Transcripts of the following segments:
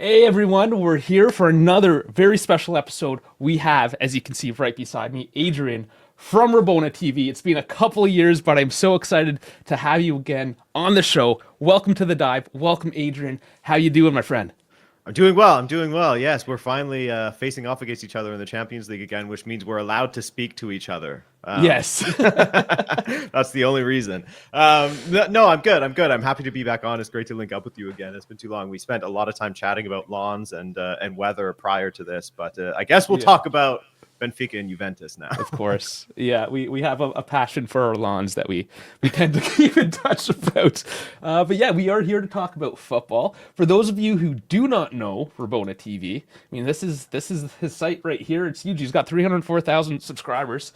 Hey everyone, we're here for another very special episode. We have, as you can see right beside me, Adrian from Rabona TV. It's been a couple of years, but I'm so excited to have you again on the show. Welcome to the dive. Welcome, Adrian. How you doing, my friend? I'm doing well. I'm doing well. Yes, we're finally facing off against each other in the Champions League again, which means we're allowed to speak to each other. Yes. That's the only reason. No, I'm good. I'm good. I'm happy to be back on. It's great to link up with you again. It's been too long. We spent a lot of time chatting about lawns and weather prior to this, but I guess we'll Yeah. talk about Benfica and Juventus now. Of course. Yeah, we have a passion for our lawns that we tend to keep in touch about. But yeah, we are here to talk about football. For those of you who do not know Rabona TV, I mean, this is his site right here. It's huge. He's got 304,000 subscribers.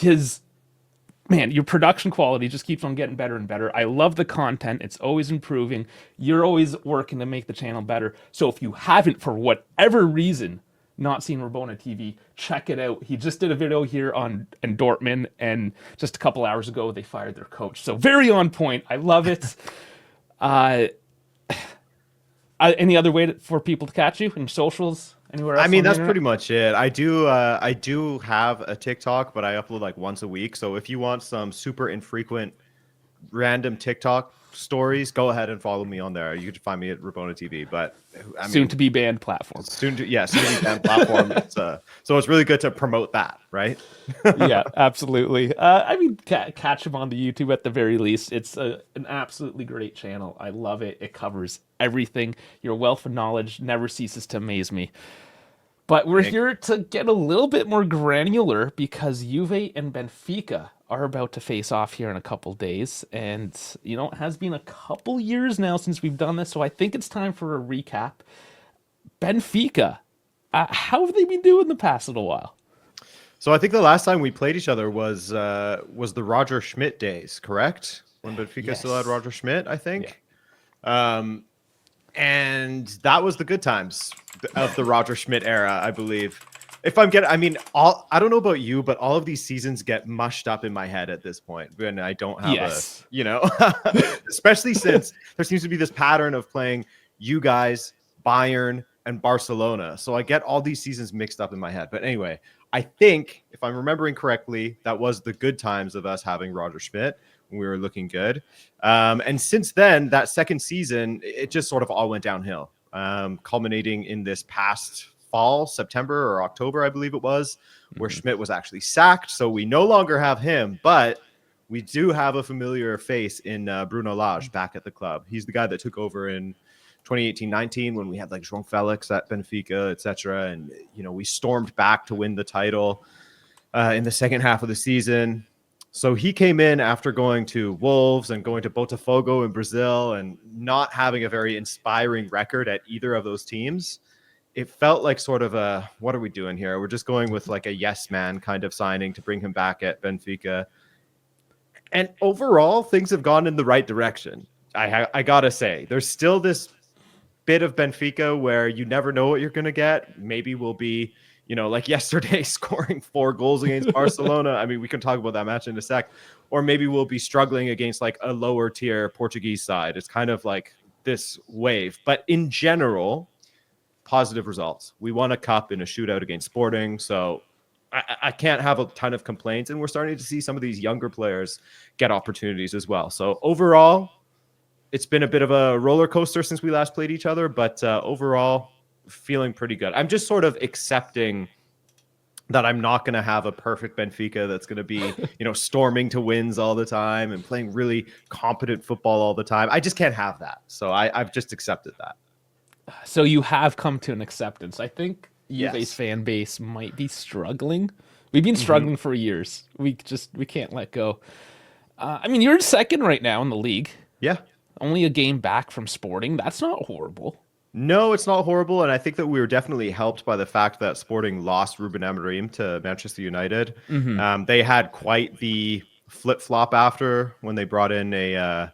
Your production quality just keeps on getting better and better. I love the content. It's always improving. You're always working to make the channel better. So if you haven't, for whatever reason, not seen Rabona TV, check it out. He just did a video here in Dortmund, and just a couple hours ago they fired their coach. So very on point. I love it. uh, any other way for people to catch you in socials? Anywhere else? I mean, on the that's internet? pretty much it. I do have a TikTok, but I upload like once a week. So if you want some super infrequent random TikTok stories, go ahead and follow me on there. You can find me at Rabona TV. But I Soon mean, to be banned platform. soon to be banned platform. So it's really good to promote that, right? Yeah, absolutely. Catch him on the YouTube at the very least. It's an absolutely great channel. I love it. It covers everything. Your wealth of knowledge never ceases to amaze me. But we're Thank- here to get a little bit more granular because Juve and Benfica are about to face off here in a couple days. And, it has been a couple years now since we've done this, so I think it's time for a recap. Benfica, how have they been doing the past little while? So I think the last time we played each other was the Roger Schmidt days, correct? When Benfica still had Yes. Roger Schmidt, I think. And that was the good times of the Roger Schmidt era, I believe. I don't know about you, but all of these seasons get mushed up in my head at this point when I don't have Yes. especially since there seems to be this pattern of playing you guys, Bayern, and Barcelona. So I get all these seasons mixed up in my head. But anyway, I think if I'm remembering correctly, that was the good times of us having Roger Schmidt. We were looking good. And since then, that second season, it just sort of all went downhill, culminating in this past fall, September or October, I believe it was, where Schmidt was actually sacked. So we no longer have him, but we do have a familiar face in Bruno Lage back at the club. He's the guy that took over in 2018-19 when we had like João Felix at Benfica, etc. And, we stormed back to win the title in the second half of the season. So he came in after going to Wolves and going to Botafogo in Brazil and not having a very inspiring record at either of those teams. It felt like sort of what are we doing here? We're just going with like a yes man kind of signing to bring him back at Benfica. And overall, things have gone in the right direction. I gotta say, there's still this bit of Benfica where you never know what you're going to get. Maybe we'll be, like yesterday, scoring 4 goals against Barcelona. I mean, we can talk about that match in a sec. Or maybe we'll be struggling against like a lower tier Portuguese side. It's kind of like this wave. But in general, positive results. We won a cup in a shootout against Sporting. So I can't have a ton of complaints. And we're starting to see some of these younger players get opportunities as well. So overall, it's been a bit of a roller coaster since we last played each other, but overall, feeling pretty good. I'm just sort of accepting that I'm not going to have a perfect Benfica that's going to be, storming to wins all the time and playing really competent football all the time. I just can't have that. So I've just accepted that. So you have come to an acceptance. I think Juve's Yes. fan base might be struggling. We've been struggling for years. We can't let go. You're second right now in the league. Yeah. Only a game back from Sporting. That's not horrible. No, it's not horrible. And I think that we were definitely helped by the fact that Sporting lost Ruben Amorim to Manchester United. They had quite the flip-flop after when they brought in a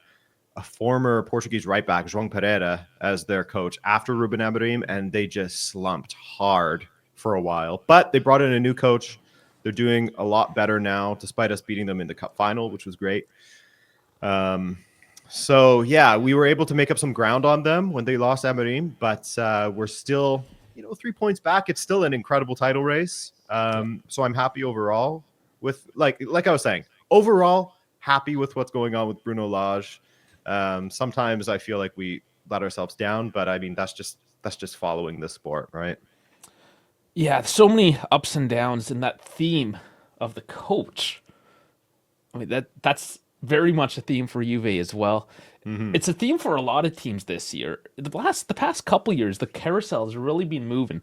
former Portuguese right back, João Pereira, as their coach after Ruben Amorim, and they just slumped hard for a while. But they brought in a new coach. They're doing a lot better now, despite us beating them in the cup final, which was great. So yeah, we were able to make up some ground on them when they lost Amorim, but we're still, 3 points back. It's still an incredible title race. So I'm happy overall with like I was saying, overall happy with what's going on with Bruno Lage. Sometimes I feel like we let ourselves down, but I mean that's just following the sport, right? Yeah, so many ups and downs in that theme of the coach. I mean that's very much a theme for Juve as well. It's a theme for a lot of teams this year. The past couple years, the carousel has really been moving.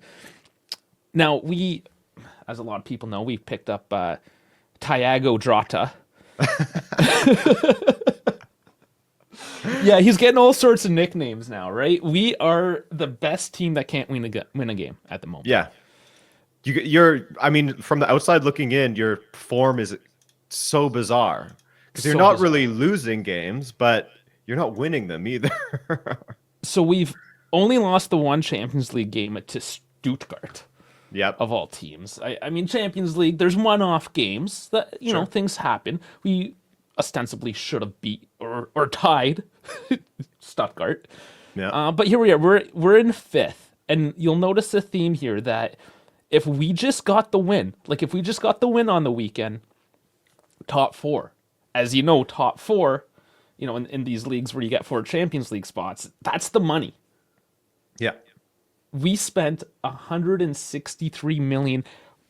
Now we, as a lot of people know, we've picked up Thiago Drotta. Yeah, he's getting all sorts of nicknames now, right? We are the best team that can't win a game at the moment. Yeah. You're, I mean, from the outside looking in, your form is so bizarre because you're not really losing games, but you're not winning them either. So we've only lost the one Champions League game to Stuttgart. Yep. Of all teams. I mean, Champions League, there's one-off games that, you know, things happen. We ostensibly should have beat or tied Stuttgart. Yeah. But here we are. We're in fifth. And you'll notice a theme here that if we just got the win, on the weekend, top four. As you know, top four, in these leagues where you get 4 Champions League spots, that's the money. Yeah. We spent 163 million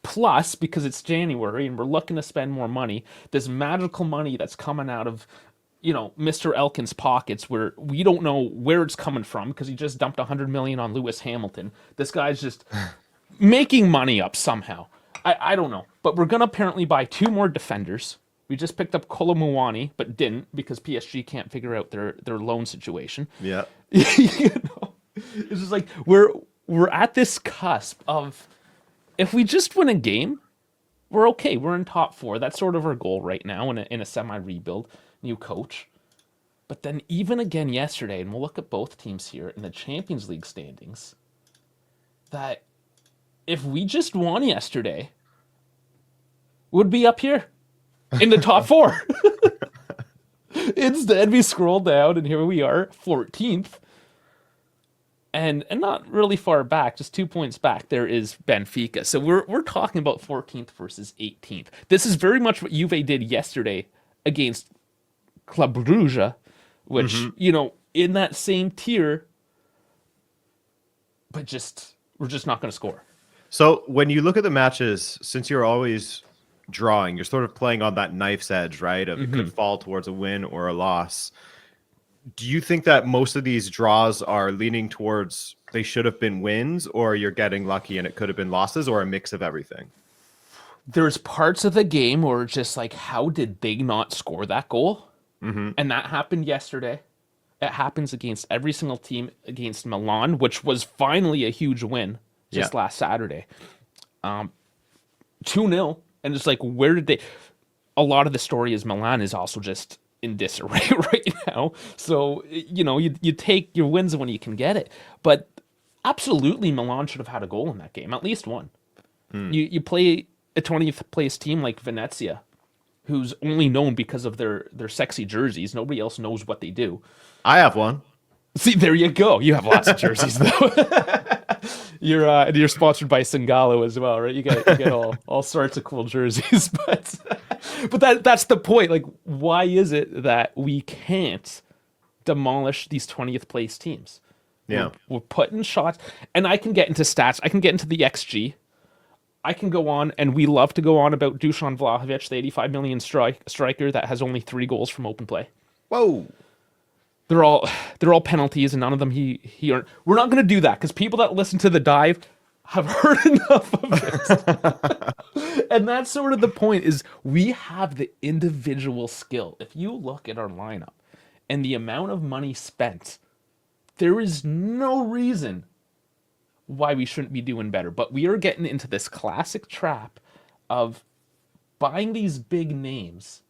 plus because it's January and we're looking to spend more money. This magical money that's coming out of, Mr. Elkin's pockets where we don't know where it's coming from because he just dumped 100 million on Lewis Hamilton. This guy's just making money up somehow. I don't know. But we're going to apparently buy 2 more defenders. We just picked up Kolomuani, but didn't because PSG can't figure out their loan situation. Yeah. It's just like we're at this cusp of if we just win a game, we're okay. We're in top 4. That's sort of our goal right now in a semi-rebuild, new coach. But then even again yesterday, and we'll look at both teams here in the Champions League standings, that if we just won yesterday, we'd be up here in the top 4. Instead, we scroll down, and here we are, 14th. And not really far back, just 2 points back, there is Benfica. So we're talking about 14th versus 18th. This is very much what Juve did yesterday against Club Brugge, which, in that same tier, but we're just not going to score. So when you look at the matches, since you're always drawing, you're sort of playing on that knife's edge, right? It could fall towards a win or a loss. Do you think that most of these draws are leaning towards they should have been wins, or you're getting lucky and it could have been losses, or a mix of everything? There's parts of the game where it's just like, how did they not score that goal? And that happened yesterday. It happens against every single team against Milan, which was finally a huge win just last Saturday. 2-0. And it's like, where did they... A lot of the story is Milan is also just in disarray right now. So, you take your wins when you can get it. But absolutely, Milan should have had a goal in that game, at least one. You play a 20th place team like Venezia, who's only known because of their sexy jerseys. Nobody else knows what they do. I have one. See, there you go. You have lots of jerseys, though. You're sponsored by Singalo as well, right? You get all sorts of cool jerseys, but that's the point. Like, why is it that we can't demolish these 20th place teams? Yeah, we're putting shots, and I can get into stats. I can get into the XG. I can go on, and we love to go on about Dusan Vlahovic, the 85 million striker that has only 3 goals from open play. Whoa. They're all penalties, and none of them he earned. We're not going to do that because people that listen to the dive have heard enough of it. And that's sort of the point: is we have the individual skill. If you look at our lineup and the amount of money spent, there is no reason why we shouldn't be doing better. But we are getting into this classic trap of buying these big names,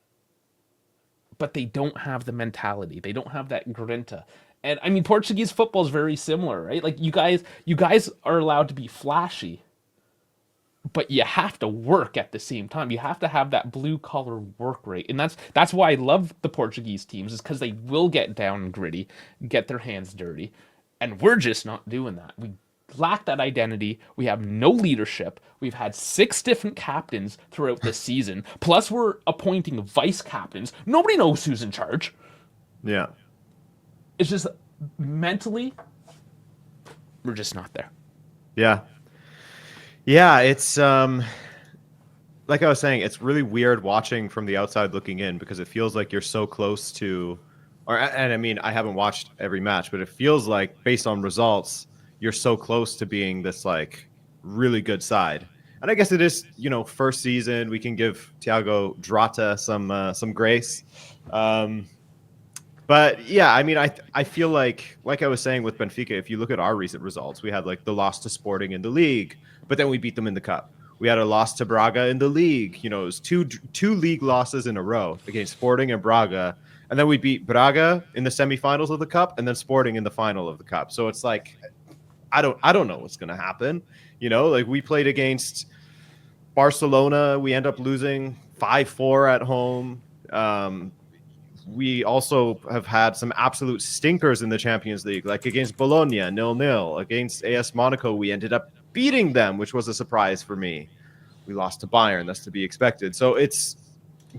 but they don't have the mentality. They don't have that grinta. And I mean, Portuguese football is very similar, right? Like you guys are allowed to be flashy, but you have to work at the same time. You have to have that blue collar work rate, and that's why I love the Portuguese teams, is because they will get down and gritty, get their hands dirty, and we're just not doing that. We lack that identity. We have no leadership. We've had 6 different captains throughout the season. Plus, we're appointing vice captains. Nobody knows who's in charge. Yeah. It's just mentally, we're just not there. Yeah. Yeah, it's like I was saying, it's really weird watching from the outside looking in, because it feels like you're so close to, and I mean, I haven't watched every match, but it feels like based on results, you're so close to being this like really good side. And I guess it is, first season, we can give Thiago Drata some grace. But yeah, I mean, I feel like I was saying with Benfica, if you look at our recent results, we had like the loss to Sporting in the league, but then we beat them in the cup. We had a loss to Braga in the league. It was two league losses in a row against Sporting and Braga. And then we beat Braga in the semifinals of the cup, and then Sporting in the final of the cup. So it's like, I don't know what's going to happen. Like we played against Barcelona. We end up losing 5-4 at home. We also have had some absolute stinkers in the Champions League, like against Bologna, 0-0. Against AS Monaco, we ended up beating them, which was a surprise for me. We lost to Bayern. That's to be expected. So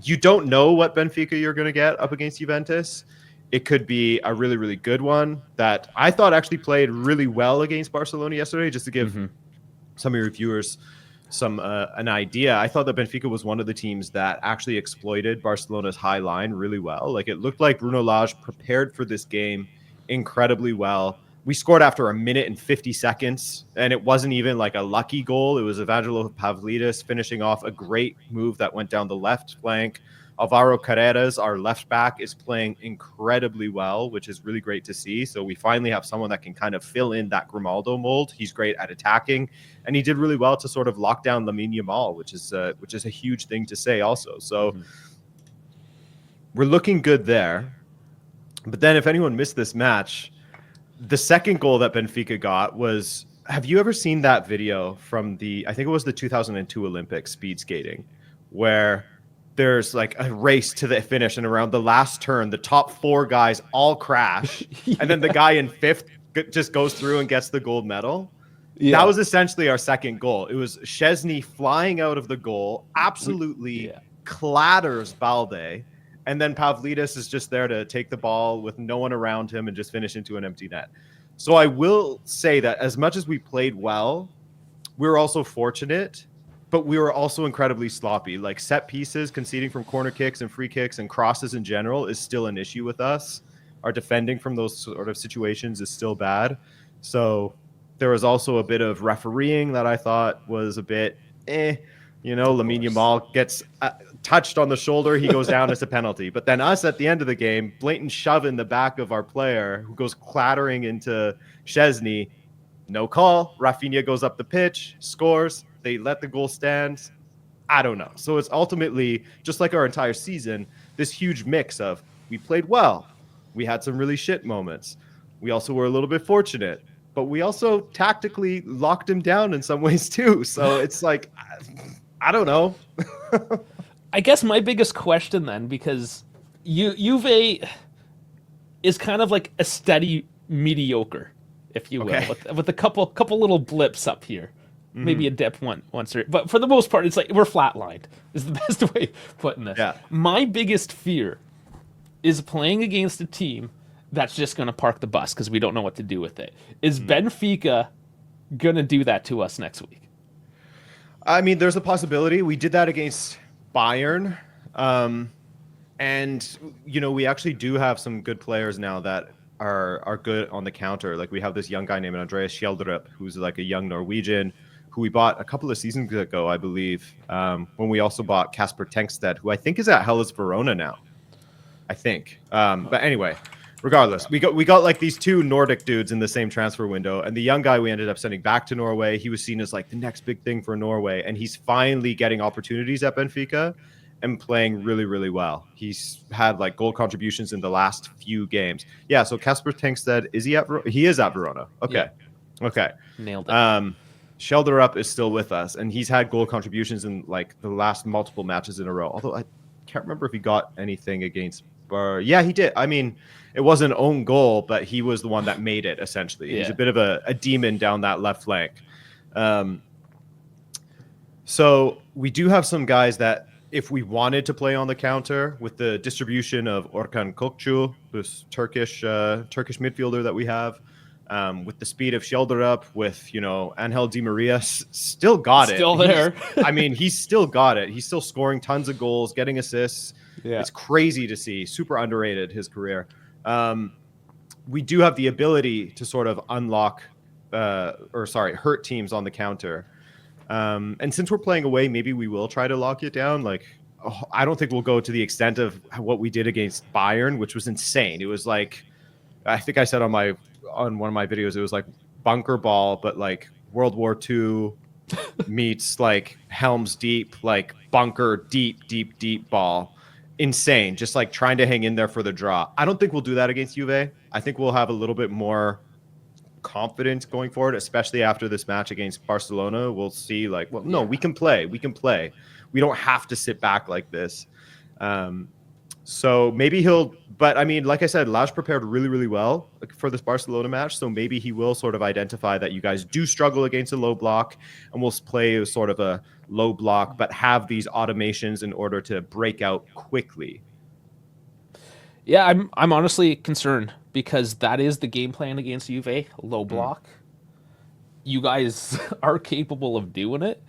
you don't know what Benfica you're going to get up against Juventus. It could be a really, really good one that I thought actually played really well against Barcelona yesterday, just to give some of your viewers an idea. I thought that Benfica was one of the teams that actually exploited Barcelona's high line really well. Like, it looked like Bruno Lage prepared for this game incredibly well. We scored after 1 minute and 50 seconds, and it wasn't even like a lucky goal. It was Evangelos Pavlidis finishing off a great move that went down the left flank. Alvaro Carreras, our left back, is playing incredibly well, which is really great to see. So we finally have someone that can kind of fill in that Grimaldo mold. He's great at attacking, and he did really well to sort of lock down Lamine Yamal, which is a huge thing to say also. So we're looking good there. But then if anyone missed this match, the second goal that Benfica got was, have you ever seen that video from I think it was the 2002 Olympics speed skating, where there's like a race to the finish, and around the last turn, the top 4 guys all crash. Yeah. And then the guy in 5th just goes through and gets the gold medal. Yeah. That was essentially our second goal. It was Szczesny flying out of the goal, absolutely clatters Balde. And then Pavlidis is just there to take the ball with no one around him and just finish into an empty net. So I will say that as much as we played well, we were also fortunate, but we were also incredibly sloppy. Like, set pieces, conceding from corner kicks and free kicks and crosses in general is still an issue with us. Our defending from those sort of situations is still bad. So there was also a bit of refereeing that I thought was a bit Lamine Yamal gets touched on the shoulder, he goes down as a penalty. But then us at the end of the game, blatant shove in the back of our player who goes clattering into Szczesny. No call. Rafinha goes up the pitch, scores. They let the goal stand. I don't know. So it's ultimately, just like our entire season, this huge mix of we played well. We had some really shit moments. We also were a little bit fortunate, but we also tactically locked him down in some ways too. So it's like, I don't know. I guess my biggest question then, because Juve is kind of like a steady mediocre, if you will, with a couple little blips up here. Maybe a dip once, but for the most part, it's like we're flatlined is the best way of putting this. Yeah. My biggest fear is playing against a team that's just going to park the bus because we don't know what to do with it. Is Benfica going to do that to us next week? I mean, there's a possibility. We did that against Bayern. And, we actually do have some good players now that are good on the counter. Like, we have this young guy named Andreas Schjelderup, who's like a young Norwegian, who we bought a couple of seasons ago, I believe, when we also bought Kasper Tengstedt, who I think is at Hellas Verona now. I think. But anyway, regardless, we got like these 2 Nordic dudes in the same transfer window, and the young guy we ended up sending back to Norway, he was seen as like the next big thing for Norway, and he's finally getting opportunities at Benfica and playing really, really well. He's had like goal contributions in the last few games. Yeah, so Kasper Tengstedt, he is at Verona. Okay. Yeah. Okay. Nailed it. Shelderup is still with us, and he's had goal contributions in like the last multiple matches in a row. Although I can't remember if he got anything against Bar. Yeah, he did. I mean, it was an own goal, but he was the one that made it, essentially. Yeah. He's a bit of a demon down that left flank. So we do have some guys that if we wanted to play on the counter with the distribution of Orkan Kokcu, this Turkish midfielder that we have, with the speed of Shelderup, with, Angel DiMaria, still got it. Still there. I mean, he's still got it. He's still scoring tons of goals, getting assists. Yeah. It's crazy to see. Super underrated, his career. We do have the ability to sort of hurt teams on the counter. And since we're playing away, maybe we will try to lock it down. I don't think we'll go to the extent of what we did against Bayern, which was insane. It was like, I think I said on one of my videos, it was like bunker ball, but like World War II meets like Helm's Deep, like bunker deep ball. Insane. Just like trying to hang in there for the draw. I don't think we'll do that against Juve. I think we'll have a little bit more confidence going forward, especially after this match against Barcelona. We'll see we can play. We don't have to sit back like this. So maybe but I mean, like I said, Lage prepared really, really well for this Barcelona match. So maybe he will sort of identify that you guys do struggle against a low block, and we'll play sort of a low block, but have these automations in order to break out quickly. Yeah, I'm honestly concerned because that is the game plan against Juve, low block. You guys are capable of doing it.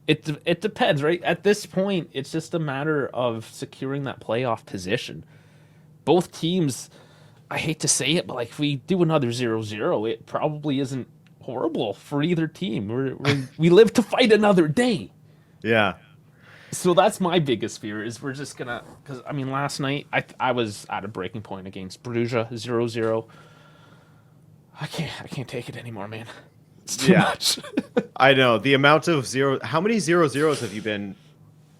It depends, right? At this point, it's just a matter of securing that playoff position. Both teams, I hate to say it, but like if we do another 0-0, it probably isn't horrible for either team. We live to fight another day. Yeah. So that's my biggest fear is we're just gonna, because I mean last night I was at a breaking point against Bruges 0-0. I can't take it anymore, man. It's too much. I know the amount of how many 0-0s have you been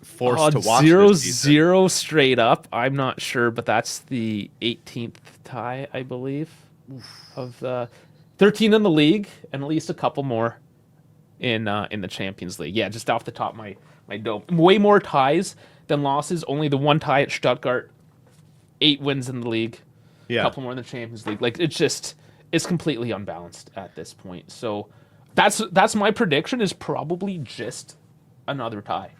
forced to watch? 0-0 straight up. I'm not sure, but that's the 18th tie, I believe, of the 13 in the league, and at least a couple more in the Champions League. Yeah, just off the top of my dome. Way more ties than losses. Only the one tie at Stuttgart. 8 wins in the league. Yeah. A couple more in the Champions League. Like it's completely unbalanced at this point. So that's my prediction is probably just another tie.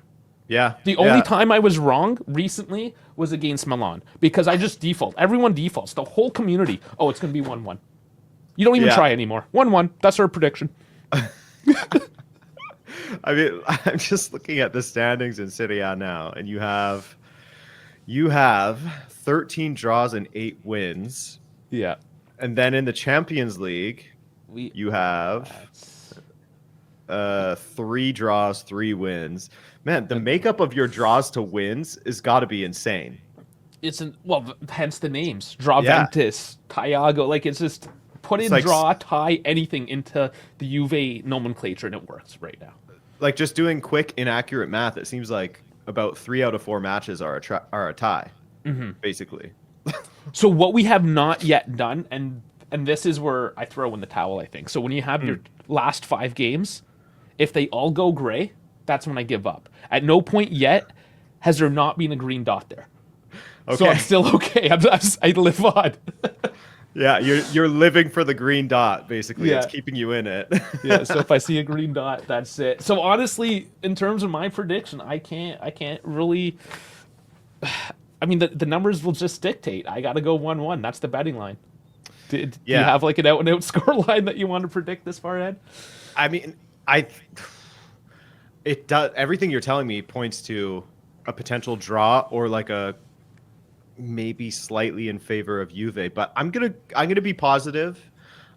Yeah. The only time I was wrong recently was against Milan because I just default. Everyone defaults. The whole community. Oh, it's going to be 1-1. You don't even try anymore. 1-1. That's our prediction. I mean, I'm just looking at the standings in Serie A now, and you have 13 draws and 8 wins. Yeah. And then in the Champions League, you have 3 draws, 3 wins. Man, the makeup of your draws to wins has got to be insane. Hence the names. Draw Ventus, Tiago. Like, it's just put in draw, tie, anything into the Juve nomenclature, and it works right now. Like, just doing quick, inaccurate math, it seems like about 3 out of 4 matches are a tie, basically. So what we have not yet done, and this is where I throw in the towel, I think. So when you have your last 5 games, if they all go gray, that's when I give up. At no point yet has there not been a green dot there. Okay. So I'm still okay. I live on. Yeah, you're living for the green dot, basically. Yeah. It's keeping you in it. Yeah, so if I see a green dot, that's it. So honestly, in terms of my prediction, I can't really... I mean, the numbers will just dictate. I got to go 1-1. That's the betting line. Do you have like an out-and-out score line that you want to predict this far ahead? I mean, it does. Everything you're telling me points to a potential draw or like a maybe slightly in favor of Juve. But I'm gonna be positive.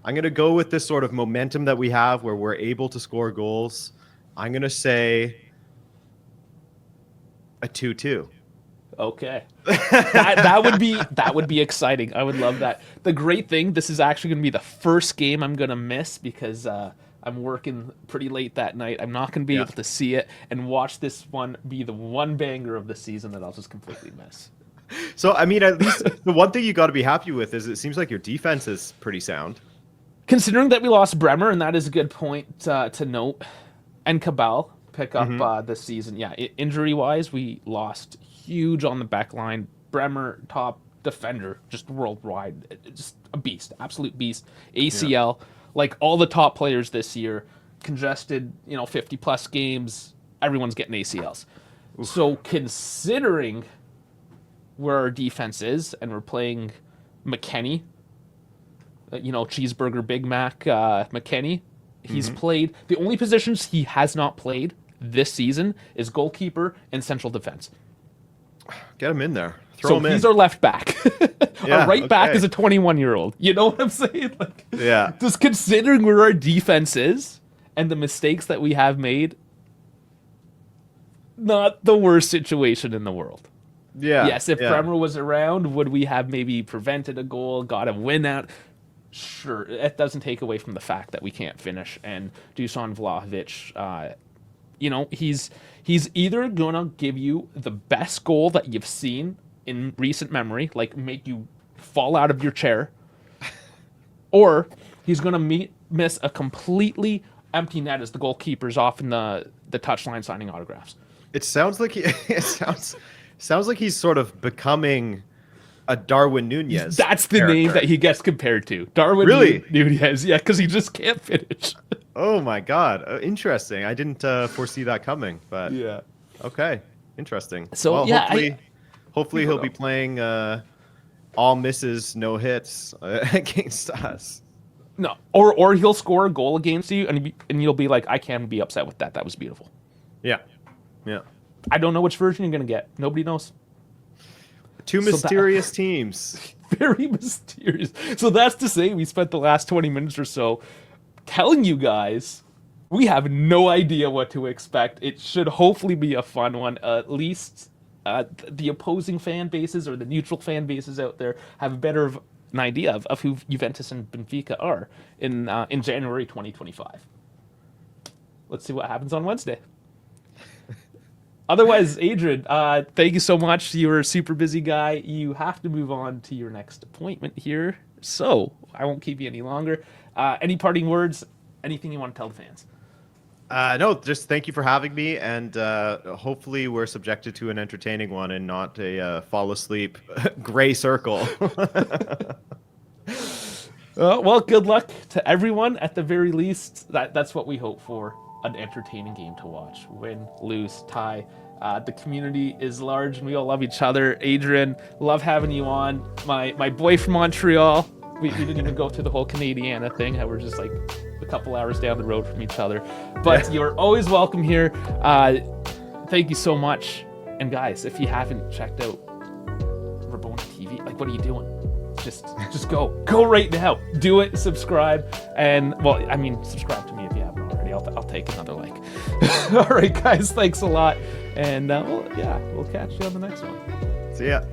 I'm gonna go with this sort of momentum that we have where we're able to score goals. I'm gonna say a 2-2. Okay, that would be exciting. I would love that. The great thing, this is actually going to be the first game I'm going to miss because I'm working pretty late that night. I'm not going to be able to see it and watch this one be the one banger of the season that I'll just completely miss. So, I mean, at least the one thing you got to be happy with is it seems like your defense is pretty sound. considering that we lost Bremer, and that is a good point to note, and Cabal pick up this season. Yeah, injury-wise, we lost huge on the back line. Bremer, top defender, just worldwide, just a beast, absolute beast. ACL, like all the top players this year, congested, 50-plus games, everyone's getting ACLs. Oof. So considering where our defense is, and we're playing McKennie, Cheeseburger Big Mac McKennie, he's played, the only positions he has not played this season is goalkeeper and central defense. Get him in there. Throw him in. He's our left back. Our right back is a 21-year-old. You know what I'm saying? Just considering where our defense is and the mistakes that we have made, not the worst situation in the world. Yeah. Yes, if Bremer was around, would we have maybe prevented a goal, got a win out? Sure. It doesn't take away from the fact that we can't finish. And Dusan Vlahovic, he's either going to give you the best goal that you've seen in recent memory, like make you fall out of your chair, or he's going to miss a completely empty net as the goalkeeper's off in the touchline signing autographs. It sounds like sounds like he's sort of becoming a Darwin Nunez. That's the character. name that he gets compared to. Darwin Nunez, yeah, because he just can't finish. Oh my God, interesting. I didn't foresee that coming, but yeah. Okay, interesting. So hopefully he'll be playing all misses, no hits against us. No, or he'll score a goal against you, and you'll be like, I can't be upset with that. That was beautiful. Yeah. I don't know which version you're gonna get. Nobody knows. Two mysterious teams. Very mysterious. So that's to say, we spent the last 20 minutes or so telling you guys we have no idea what to expect. It should hopefully be a fun one. At least the opposing fan bases or the neutral fan bases out there have a better an idea of who Juventus and Benfica are in January 2025. Let's see what happens on Wednesday. Otherwise, Adrian, thank you so much. You're a super busy guy. You have to move on to your next appointment here, so I won't keep you any longer. Any parting words? Anything you want to tell the fans? No, just thank you for having me, and hopefully we're subjected to an entertaining one and not a fall asleep gray circle. Well, good luck to everyone. At the very least, that's what we hope for. An entertaining game to watch. Win, lose, tie. The community is large and we all love each other. Adrian, love having you on. My boy from Montreal. We didn't even go through the whole Canadiana thing. We're just like a couple hours down the road from each other. But you're always welcome here. Thank you so much. And guys, if you haven't checked out Rabona TV, like, what are you doing? Just go right now. Do it. Subscribe. And subscribe to me if you haven't already. I'll take another like. All right, guys. Thanks a lot. And we'll catch you on the next one. See ya.